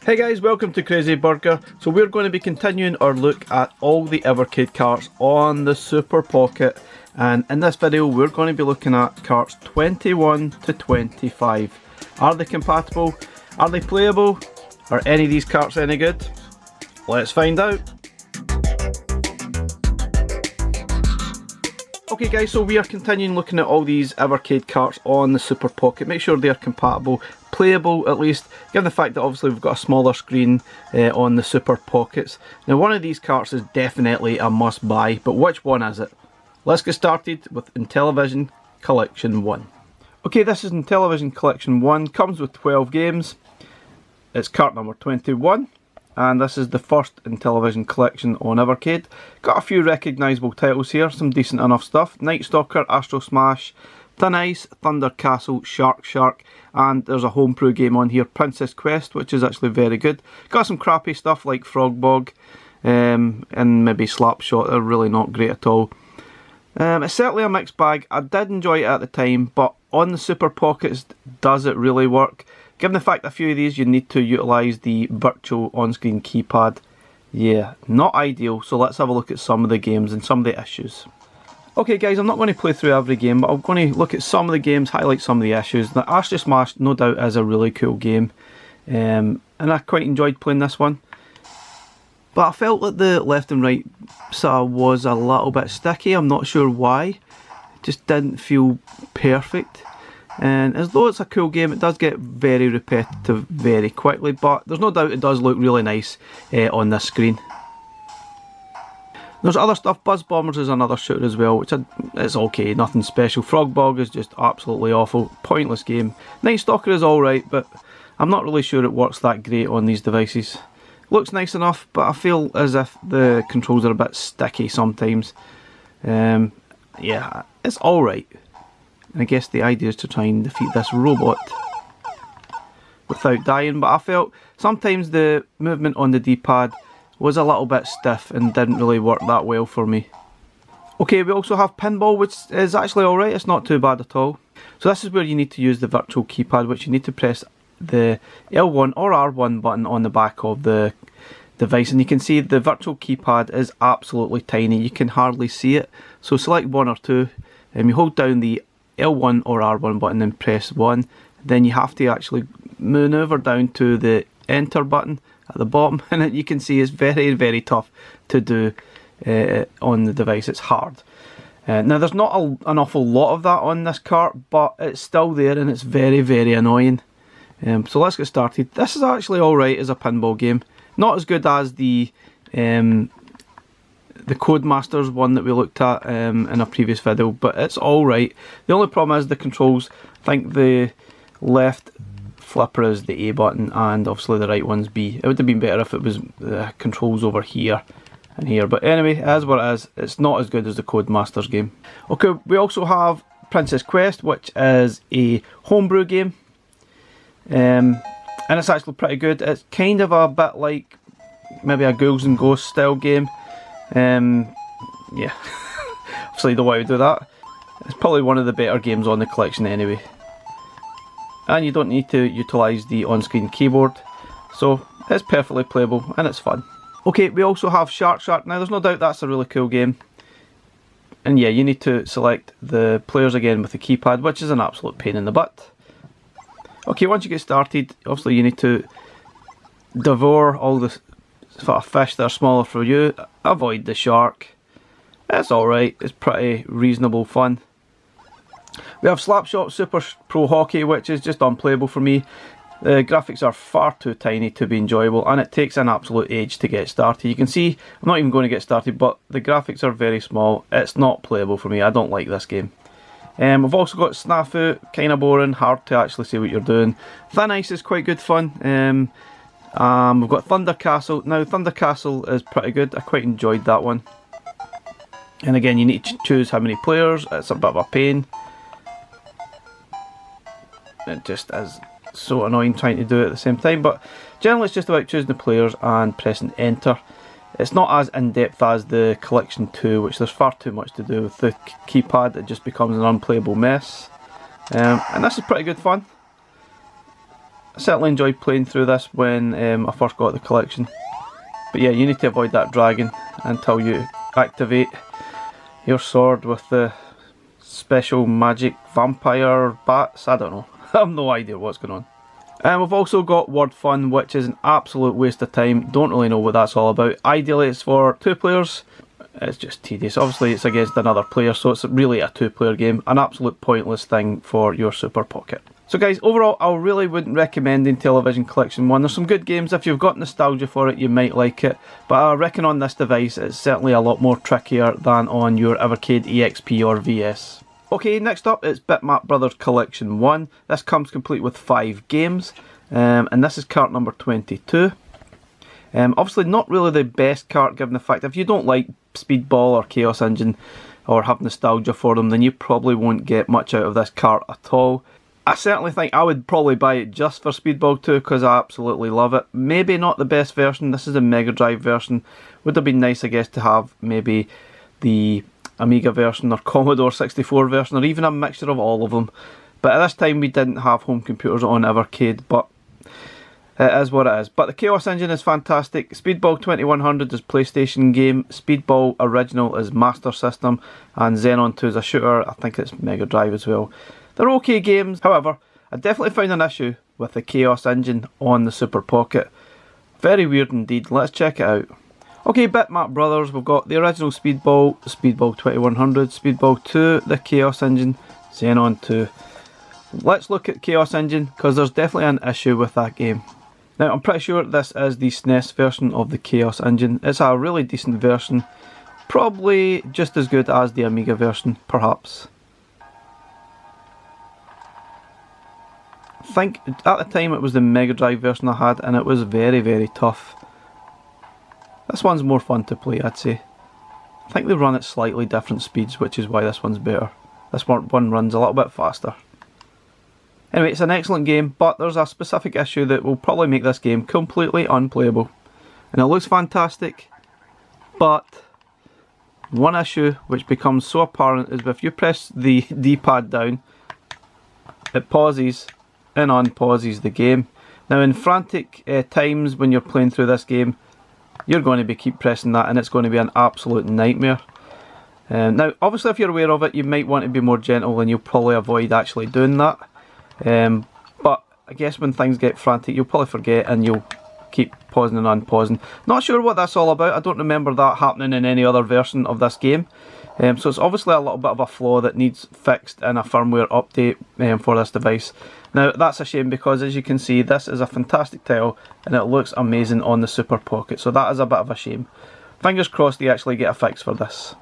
Hey guys, welcome to Crazy Burger. So we're going to be continuing our look at all the Evercade carts on the Super Pocket, and in this video we're going to be looking at carts 21 to 25. Are they compatible? Are they playable? Are any of these carts any good? Let's find out. Okay guys, so we are continuing looking at all these Evercade carts on the Super Pocket. Make sure they are compatible, playable at least, given the fact that obviously we've got a smaller screen on the Super Pockets. Now one of these carts is definitely a must buy, but which one is it? Let's get started with Intellivision Collection 1. Okay, this is Intellivision Collection 1, comes with 12 games. It's cart number 21. And this is the first Intellivision collection on Evercade. Got a few recognisable titles here, some decent enough stuff. Night Stalker, Astro Smash, Thin Ice, Thunder Castle, Shark, and there's a homebrew game on here, Princess Quest, which is actually very good. Got some crappy stuff like Frog Bog and maybe Slapshot, they're really not great at all. It's certainly a mixed bag. I did enjoy it at the time, but on the Super Pockets, does it really work? Given the fact that a few of these you need to utilise the virtual on-screen keypad, yeah, not ideal. So let's have a look at some of the games and some of the issues. Okay guys, I'm not going to play through every game, but I'm going to look at some of the games, highlight some of the issues. Now, Astro Smash no doubt is a really cool game, and I quite enjoyed playing this one. But I felt that the left and right side was a little bit sticky. I'm not sure why. It just didn't feel perfect. And as though it's a cool game, it does get very repetitive very quickly, but there's no doubt it does look really nice on this screen. There's other stuff. Buzz Bombers is another shooter as well, which is okay, nothing special. Frog Bog is just absolutely awful, pointless game. Night Stalker is alright, but I'm not really sure it works that great on these devices. Looks nice enough, but I feel as if the controls are a bit sticky sometimes. Yeah, it's alright. And I guess the idea is to try and defeat this robot without dying, but I felt sometimes the movement on the D-pad was a little bit stiff and didn't really work that well for me. Okay, we also have Pinball, which is actually alright, it's not too bad at all. So this is where you need to use the virtual keypad, which you need to press the L1 or R1 button on the back of the device, and you can see the virtual keypad is absolutely tiny, you can hardly see it. So select one or two, and you hold down the L1 or R1 button and press 1, then you have to actually maneuver down to the enter button at the bottom, and you can see it's very tough to do on the device. It's hard. Now there's not an awful lot of that on this cart, but it's still there and it's very annoying. So let's get started. This is actually alright as a pinball game, not as good as the Codemasters one that we looked at in a previous video, but it's alright. The only problem is the controls. I think the left flipper is the A button and obviously the right one's B. It would have been better if it was the controls over here and here, but anyway, it is what it is. It's not as good as the Codemasters game. Okay, we also have Princess Quest, which is a homebrew game, and it's actually pretty good. It's kind of a bit like maybe a Ghouls and Ghosts style game. Yeah, obviously the way we do that. It's probably one of the better games on the collection anyway. And you don't need to utilise the on-screen keyboard, so it's perfectly playable and it's fun. Okay, we also have Shark. Now there's no doubt that's a really cool game. And yeah, you need to select the players again with the keypad, which is an absolute pain in the butt. Okay, once you get started, obviously you need to devour all the sort of fish that are smaller for you. Avoid the shark. It's alright, it's pretty reasonable fun. We have Slapshot Super Pro Hockey, which is just unplayable for me. The graphics are far too tiny to be enjoyable, and it takes an absolute age to get started. You can see I'm not even going to get started, but the graphics are very small. It's not playable for me. I don't like this game. We've also got Snafu, kind of boring, hard to actually see what you're doing. Thin Ice is quite good fun. We've got Thunder Castle. Now Thunder Castle is pretty good. I quite enjoyed that one. And again, you need to choose how many players. It's a bit of a pain. It just is so annoying trying to do it at the same time, but generally it's just about choosing the players and pressing enter. It's not as in-depth as the Collection 2, which there's far too much to do with the keypad. It just becomes an unplayable mess. And this is pretty good fun. I certainly enjoyed playing through this when I first got the collection. But yeah, you need to avoid that dragon until you activate your sword with the special magic vampire bats. I don't know. I have no idea what's going on. And we've also got Word Fun, which is an absolute waste of time. Don't really know what that's all about. Ideally it's for 2 players. It's just tedious. Obviously it's against another player, so it's really a 2-player game. An absolute pointless thing for your Super Pocket. So guys, overall I really wouldn't recommend Intellivision Collection 1. There's some good games. If you've got nostalgia for it, you might like it. But I reckon on this device it's certainly a lot more trickier than on your Evercade EXP or VS. Okay, next up it's Bitmap Brothers Collection 1. This comes complete with 5 games. And this is cart number 22. Obviously not really the best cart, given the fact if you don't like Speedball or Chaos Engine or have nostalgia for them, then you probably won't get much out of this cart at all. I certainly think I would probably buy it just for Speedball 2 because I absolutely love it. Maybe not the best version. This is a Mega Drive version. Would have been nice, I guess, to have maybe the Amiga version or Commodore 64 version, or even a mixture of all of them. But at this time we didn't have home computers on Evercade, but it is what it is. But the Chaos Engine is fantastic. Speedball 2100 is PlayStation game, Speedball Original is Master System, and Xenon 2 is a shooter. I think it's Mega Drive as well. They're okay games. However, I definitely found an issue with the Chaos Engine on the Super Pocket. Very weird indeed. Let's check it out. Okay, Bitmap Brothers, we've got the original Speedball, Speedball 2100, Speedball 2, the Chaos Engine, Xenon 2. Let's look at Chaos Engine, because there's definitely an issue with that game. Now, I'm pretty sure this is the SNES version of the Chaos Engine. It's a really decent version, probably just as good as the Amiga version, perhaps. I think at the time it was the Mega Drive version I had, and it was very, very tough. This one's more fun to play, I'd say. I think they run at slightly different speeds, which is why this one's better. This one runs a little bit faster. Anyway, it's an excellent game, but there's a specific issue that will probably make this game completely unplayable. And it looks fantastic, but one issue which becomes so apparent is if you press the D-pad down, it pauses and unpauses the game. Now in frantic times when you're playing through this game, you're going to keep pressing that and it's going to be an absolute nightmare. Now obviously if you're aware of it, you might want to be more gentle and you'll probably avoid actually doing that. But I guess when things get frantic you'll probably forget and you'll keep pausing and unpausing. Not sure what that's all about. I don't remember that happening in any other version of this game. So it's obviously a little bit of a flaw that needs fixed in a firmware update for this device. Now that's a shame because as you can see this is a fantastic title and it looks amazing on the Super Pocket, so that is a bit of a shame. Fingers crossed they actually get a fix for this.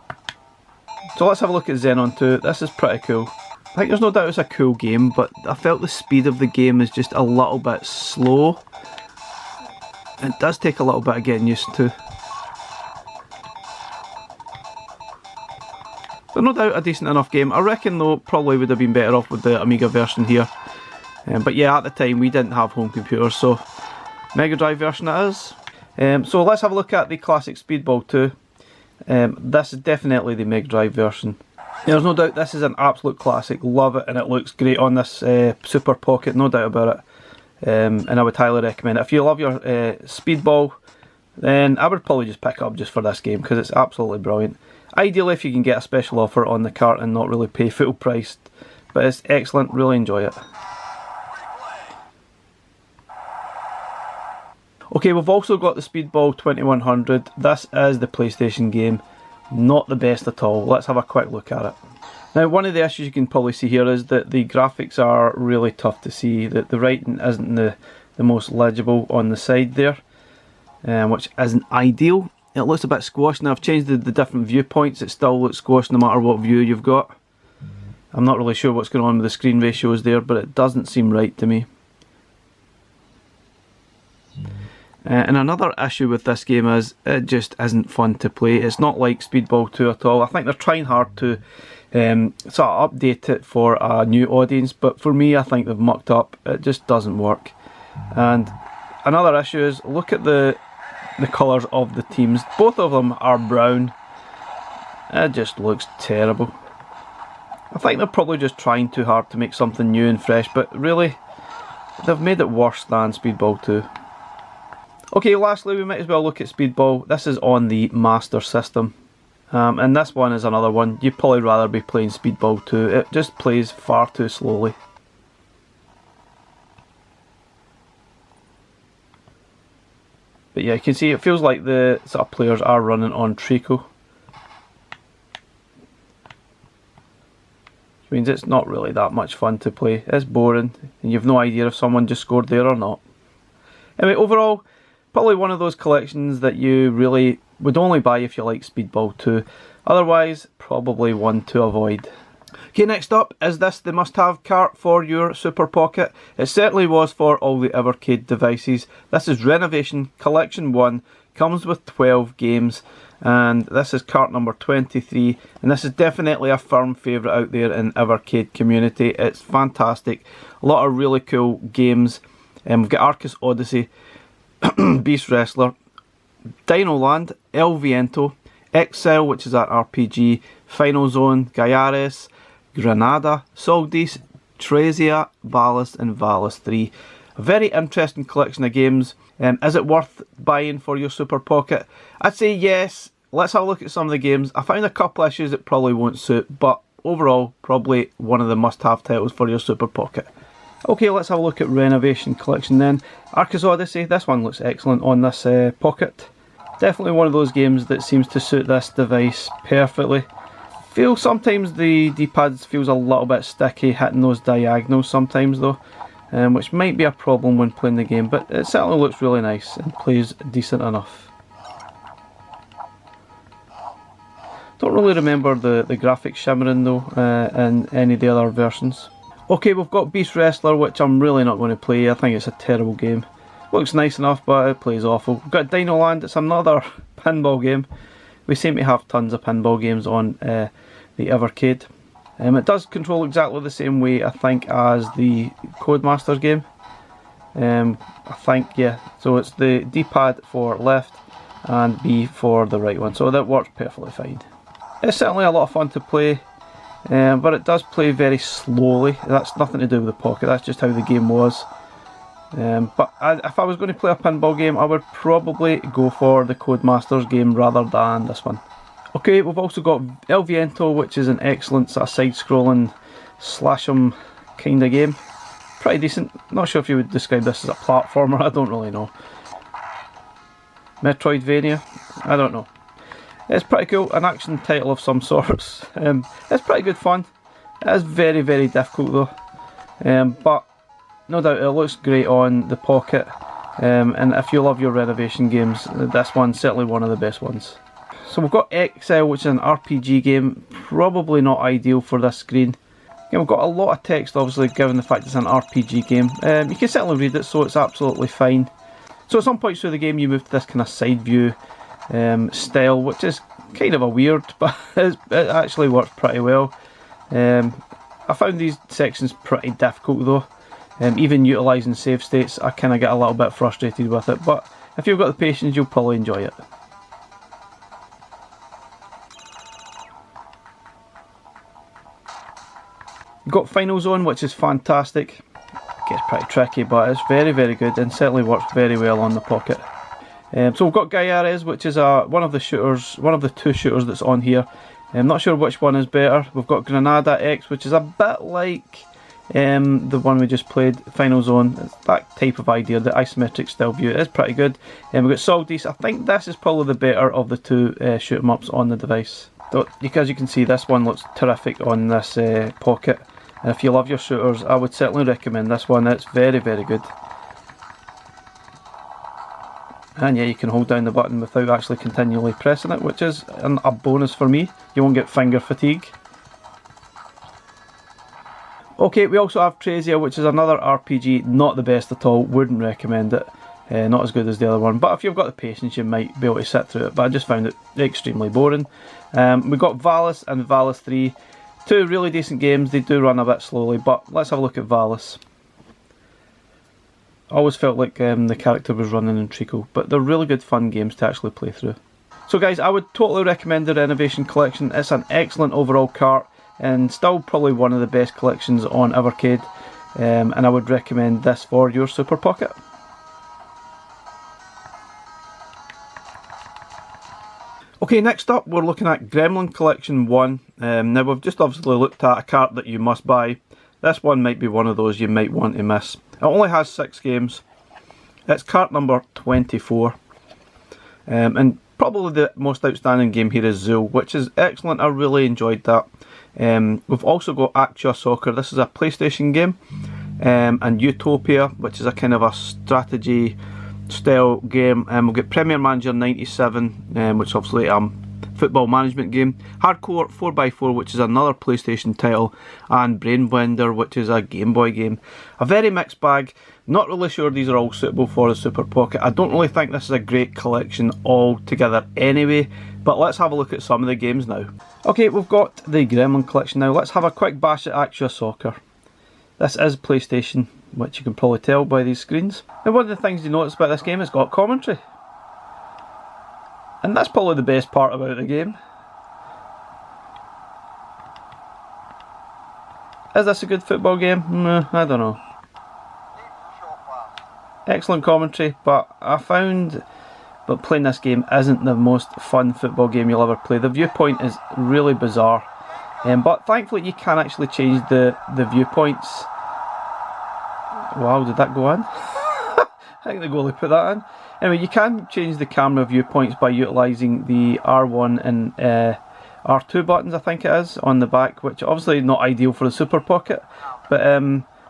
So let's have a look at Xenon 2. This is pretty cool. I think there's no doubt it's a cool game, but I felt the speed of the game is just a little bit slow. It does take a little bit of getting used to. But no doubt a decent enough game. I reckon though probably would have been better off with the Amiga version here. But yeah, at the time we didn't have home computers, so Mega Drive version it is. So let's have a look at the classic Speedball 2. This is definitely the Mega Drive version. There's no doubt this is an absolute classic. Love it, and it looks great on this Super Pocket, no doubt about it. And I would highly recommend it. If you love your Speedball, then I would probably just pick it up just for this game because it's absolutely brilliant. Ideally if you can get a special offer on the cart and not really pay full price, but it's excellent, really enjoy it. Okay, we've also got the Speedball 2100. This is the PlayStation game, not the best at all. Let's have a quick look at it. Now one of the issues you can probably see here is that the graphics are really tough to see, that the writing isn't the most legible on the side there, which isn't ideal. It looks a bit squashed. Now I've changed the different viewpoints, it still looks squashed no matter what view you've got. I'm not really sure what's going on with the screen ratios there, but it doesn't seem right to me. And another issue with this game is it just isn't fun to play. It's not like Speedball 2 at all. I think they're trying hard to sort of update it for a new audience, but for me I think they've mucked up. It just doesn't work. And another issue is look at the colours of the teams. Both of them are brown. It just looks terrible. I think they're probably just trying too hard to make something new and fresh, but really they've made it worse than Speedball 2. Okay, lastly we might as well look at Speedball. This is on the Master System. And this one is another one. You'd probably rather be playing Speedball 2. It just plays far too slowly. But yeah, you can see it feels like the sort of players are running on treacle. Which means it's not really that much fun to play. It's boring and you've no idea if someone just scored there or not. Anyway, overall, probably one of those collections that you really would only buy if you like Speedball 2. Otherwise, probably one to avoid. Okay, next up, is this the must-have cart for your Super Pocket? It certainly was for all the Evercade devices. This is Renovation Collection 1, comes with 12 games, and this is cart number 23, and this is definitely a firm favourite out there in Evercade community. It's fantastic, a lot of really cool games. We've got Arcus Odyssey, Beast Wrestler, Dino Land, El Viento, Excel, which is that RPG, Final Zone, Gaiares, Granada, Soldis, Trezia, Valis and Valis 3. A very interesting collection of games. Is it worth buying for your Super Pocket? I'd say yes. Let's have a look at some of the games. I found a couple issues that probably won't suit, but overall probably one of the must-have titles for your Super Pocket. Okay, let's have a look at Renovation Collection then. Arcus Odyssey, this one looks excellent on this Pocket. Definitely one of those games that seems to suit this device perfectly. Feel sometimes the D-pad feels a little bit sticky hitting those diagonals sometimes though, which might be a problem when playing the game, but it certainly looks really nice and plays decent enough. Don't really remember the graphics shimmering though in any of the other versions. Okay, we've got Beast Wrestler, which I'm really not going to play. I think it's a terrible game. Looks nice enough, but it plays awful. We've got Dino Land, it's another pinball game. We seem to have tons of pinball games on the Evercade. It does control exactly the same way, I think, as the Codemasters game. I think, yeah. So it's the D-pad for left and B for the right one. So that works perfectly fine. It's certainly a lot of fun to play. But it does play very slowly. That's nothing to do with the Pocket, that's just how the game was. But if I was going to play a pinball game, I would probably go for the Codemasters game rather than this one. Okay, we've also got El Viento, which is an excellent sort of side-scrolling slash 'em kind of game. Pretty decent. Not sure if you would describe this as a platformer, I don't really know. Metroidvania? I don't know. It's pretty cool, an action title of some sorts. It's pretty good fun. It is very, very difficult though. But no doubt it looks great on the Pocket. And if you love your renovation games, this one's certainly one of the best ones. So we've got Excel, which is an RPG game. Probably not ideal for this screen. Again, we've got a lot of text obviously given the fact it's an RPG game. You can certainly read it, so it's absolutely fine. So at some points through the game you move to this kind of side view style, which is kind of a weird, but it actually works pretty well. I found these sections pretty difficult though. Even utilising save states, I kind of get a little bit frustrated with it, but if you've got the patience you'll probably enjoy it. You've got Final Zone, which is fantastic. Gets pretty tricky, but it's very, very good and certainly works very well on the Pocket. So we've got Gaiares, which is one of the shooters, one of the two shooters that's on here. I'm not sure which one is better. We've got Granada X, which is a bit like the one we just played, Final Zone. It's that type of idea, the isometric still view. It is pretty good. We've got Soldis. I think this is probably the better of the two shoot 'em ups on the device. So, because you can see, this one looks terrific on this Pocket. And if you love your shooters, I would certainly recommend this one. It's very, very good. And yeah, you can hold down the button without actually continually pressing it, which is a bonus for me. You won't get finger fatigue. Okay, we also have Trezia, which is another RPG, not the best at all, wouldn't recommend it. Not as good as the other one, but if you've got the patience you might be able to sit through it, but I just found it extremely boring. We've got Valis and Valis 3. Two really decent games. They do run a bit slowly, but let's have a look at Valis. I always felt like the character was running in treacle, but they're really good fun games to actually play through. So guys, I would totally recommend the Renovation Collection. It's an excellent overall cart and still probably one of the best collections on Evercade. and I would recommend this for your Super Pocket. Okay, next up we're looking at Gremlin Collection 1. Now we've just obviously looked at a cart that you must buy. This one might be one of those you might want to miss. It only has 6 games. It's cart number 24. And probably the most outstanding game here is Zool, which is excellent. I really enjoyed that. We've also got Actua Soccer. This is a PlayStation game. And Utopia, which is a kind of a strategy style game. We'll get Premier Manager 97, which is obviously a football management game. Hardcore 4x4, which is another PlayStation title, and Brain Blender, which is a Game Boy game. A very mixed bag. Not really sure these are all suitable for the Super Pocket. I don't really think this is a great collection altogether anyway, but let's have a look at some of the games now. Okay, we've got the Gremlin Collection now. Let's have a quick bash at Actua Soccer. This is PlayStation, which you can probably tell by these screens. And one of the things you notice about this game is it's got commentary. And that's probably the best part about the game. Is this a good football game? I don't know. Excellent commentary, but I found that playing this game isn't the most fun football game you'll ever play. The viewpoint is really bizarre. But thankfully you can actually change the viewpoints. Wow, did that go in? I think the goalie put that in. Anyway, you can change the camera viewpoints by utilising the R1 and R2 buttons, I think it is, on the back, which obviously not ideal for the Super Pocket. But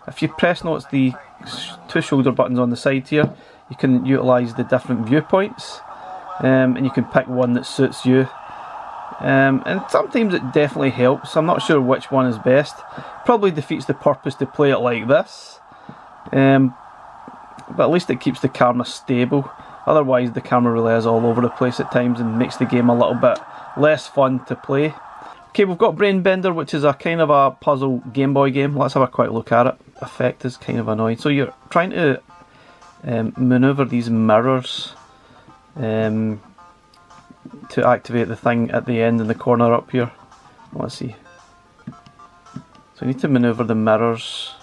if you press notice the 2 shoulder buttons on the side here, you can utilise the different viewpoints, and you can pick one that suits you. And sometimes it definitely helps. I'm not sure which one is best. Probably defeats the purpose to play it like this. But at least it keeps the camera stable. Otherwise the camera really is all over the place at times and makes the game a little bit less fun to play. Okay, we've got Brain Bender, which is a kind of a puzzle Game Boy game. Let's have a quick look at it. Effect is kind of annoying. So you're trying to manoeuvre these mirrors to activate the thing at the end in the corner up here. Let's see. So you need to manoeuvre the mirrors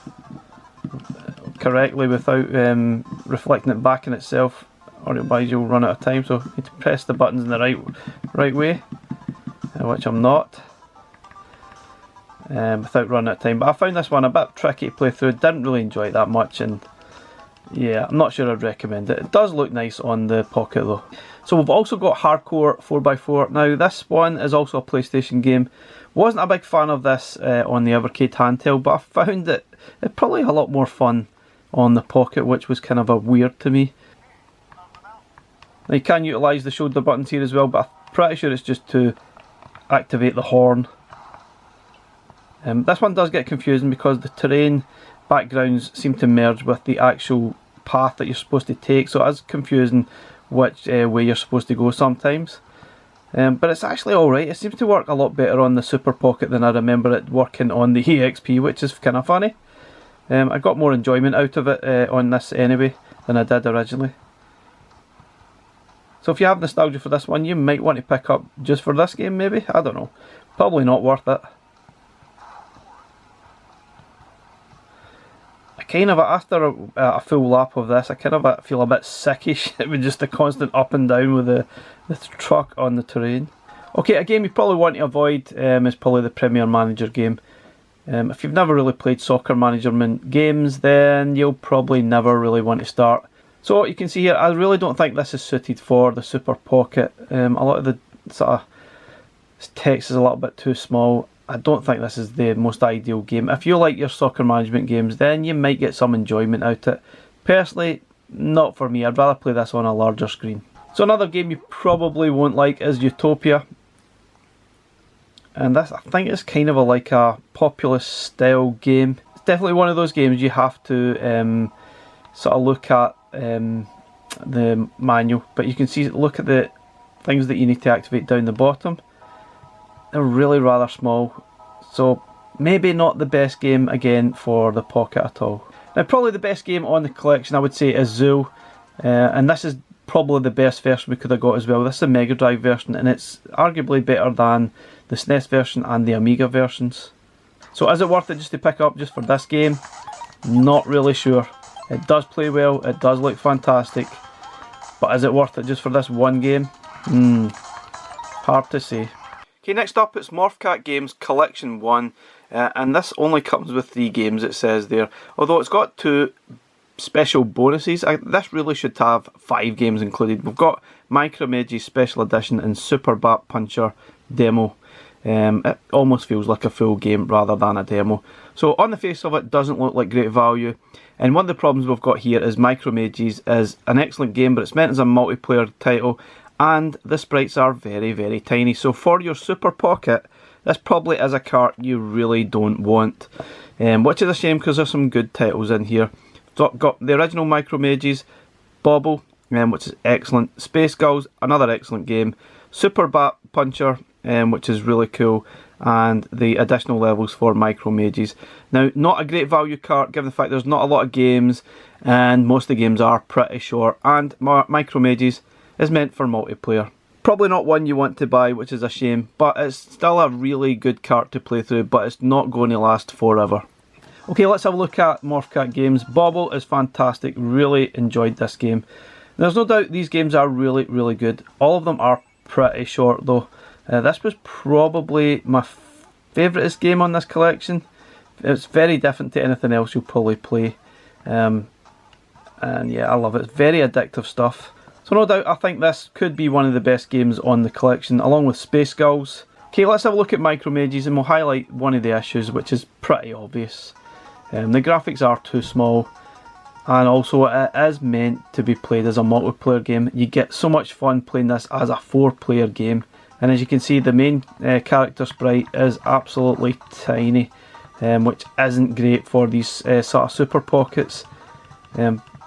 correctly without reflecting it back in itself, or otherwise you'll run out of time. So you need to press the buttons in the right way, which I'm not, without running out of time. But I found this one a bit tricky to play through. Didn't really enjoy it that much, and yeah, I'm not sure I'd recommend it. It does look nice on the Pocket though. So we've also got Hardcore 4x4. Now this one is also a PlayStation game. Wasn't a big fan of this on the Evercade handheld, but I found it probably a lot more fun on the Pocket, which was kind of a weird to me. Now you can utilise the shoulder buttons here as well, but I'm pretty sure it's just to activate the horn. This one does get confusing because the terrain backgrounds seem to merge with the actual path that you're supposed to take, so it is confusing which way you're supposed to go sometimes. But it's actually alright. It seems to work a lot better on the Super Pocket than I remember it working on the EXP, which is kind of funny. I got more enjoyment out of it on this anyway than I did originally. So if you have nostalgia for this one, you might want to pick up just for this game maybe. I don't know. Probably not worth it. Kind of, after a full lap of this, I kind of feel a bit sickish with just the constant up and down with the truck on the terrain. Okay, a game you probably want to avoid is probably the Premier Manager game. If you've never really played soccer management games, then you'll probably never really want to start. So you can see here, I really don't think this is suited for the Super Pocket. A lot of the sort of text is a little bit too small. I don't think this is the most ideal game. If you like your soccer management games, then you might get some enjoyment out of it. Personally, not for me. I'd rather play this on a larger screen. So another game you probably won't like is Utopia. And this, I think it's kind of like a populist style game. It's definitely one of those games you have to sort of look at the manual. But you can see, look at the things that you need to activate down the bottom. They're really rather small, so maybe not the best game again for the Pocket at all. Now probably the best game on the collection I would say is Zool, and this is probably the best version we could have got as well. This is a Mega Drive version and it's arguably better than the SNES version and the Amiga versions. So is it worth it just to pick up just for this game? Not really sure. It does play well, it does look fantastic, but is it worth it just for this one game? Hard to say. Okay, next up it's Morphcat Games Collection 1, and this only comes with 3 games, it says there, although it's got 2 special bonuses. This really should have 5 games included. We've got Micromages Special Edition and Super Bat Puncher Demo. It almost feels like a full game rather than a demo. So on the face of it, doesn't look like great value. And one of the problems we've got here is Micromages is an excellent game, but it's meant as a multiplayer title, and the sprites are very, very tiny. So for your Super Pocket, this probably is a cart you really don't want, which is a shame because there's some good titles in here. So got the original Micromages, Bobble, which is excellent, Space Gulls, another excellent game, Super Bat Puncher, which is really cool, and the additional levels for Micromages. Now, not a great value cart given the fact there's not a lot of games, and most of the games are pretty short, and Micromages is meant for multiplayer. Probably not one you want to buy, which is a shame, but it's still a really good cart to play through, but it's not going to last forever. Okay, let's have a look at Morphcat Games. Bobble is fantastic, really enjoyed this game. There's no doubt these games are really, really good. All of them are pretty short though. This was probably my favouriteest game on this collection. It's very different to anything else you'll probably play. And yeah, I love it. It's very addictive stuff. So no doubt I think this could be one of the best games on the collection, along with Space Gulls. Okay, let's have a look at Micromages and we'll highlight one of the issues, which is pretty obvious. The graphics are too small, and also it is meant to be played as a multiplayer game. You get so much fun playing this as a 4-player game, and as you can see the main character sprite is absolutely tiny, which isn't great for these sort of Super Pockets.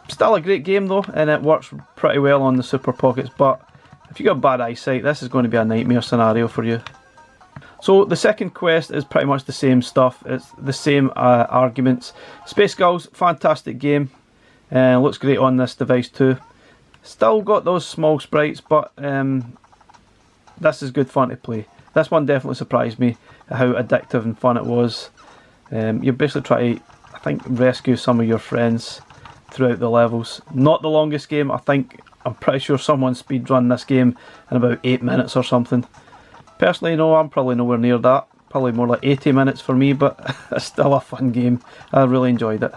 Still a great game though, and it works pretty well on the Super Pockets, but if you've got bad eyesight, this is going to be a nightmare scenario for you. So the second quest is pretty much the same stuff, it's the same arguments. Space Gulls, fantastic game, looks great on this device too. Still got those small sprites, but this is good fun to play. This one definitely surprised me at how addictive and fun it was. You basically try to, I think, rescue some of your friends throughout the levels. Not the longest game, I'm pretty sure someone speedrun this game in about 8 minutes or something. Personally, no, I'm probably nowhere near that. Probably more like 80 minutes for me, but it's still a fun game. I really enjoyed it.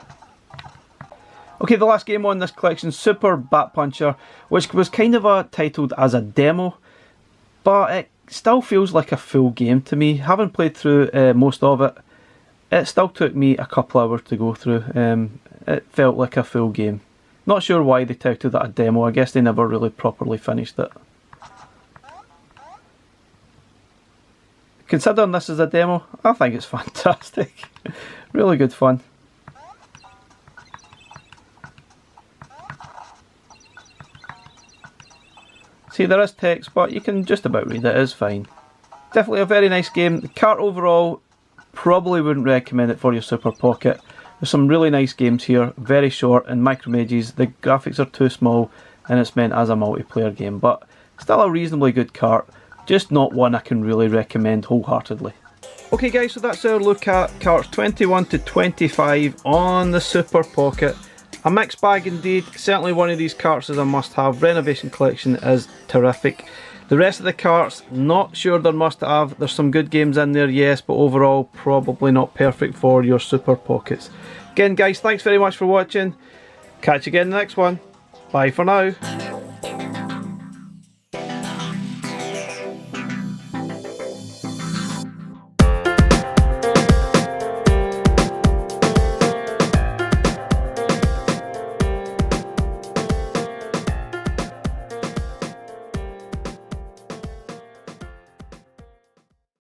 Okay, the last game on this collection, Super Bat Puncher, which was kind of titled as a demo, but it still feels like a full game to me. Having played through most of it, it still took me a couple hours to go through. It felt like a full game. Not sure why they titled that a demo. I guess they never really properly finished it. Considering this is a demo, I think it's fantastic. Really good fun. See, there is text, but you can just about read it, it's fine. Definitely a very nice game. The cart overall, probably wouldn't recommend it for your Super Pocket. There's some really nice games here, very short, and Micromages, the graphics are too small, and it's meant as a multiplayer game, but still a reasonably good cart. Just not one I can really recommend wholeheartedly. Okay guys, so that's our look at carts 21 to 25 on the Super Pocket. A mixed bag indeed. Certainly one of these carts is a must have. Renovation Collection is terrific. The rest of the carts, not sure they're must have. There's some good games in there, yes, but overall probably not perfect for your Super Pockets. Again guys, thanks very much for watching. Catch you again in the next one. Bye for now.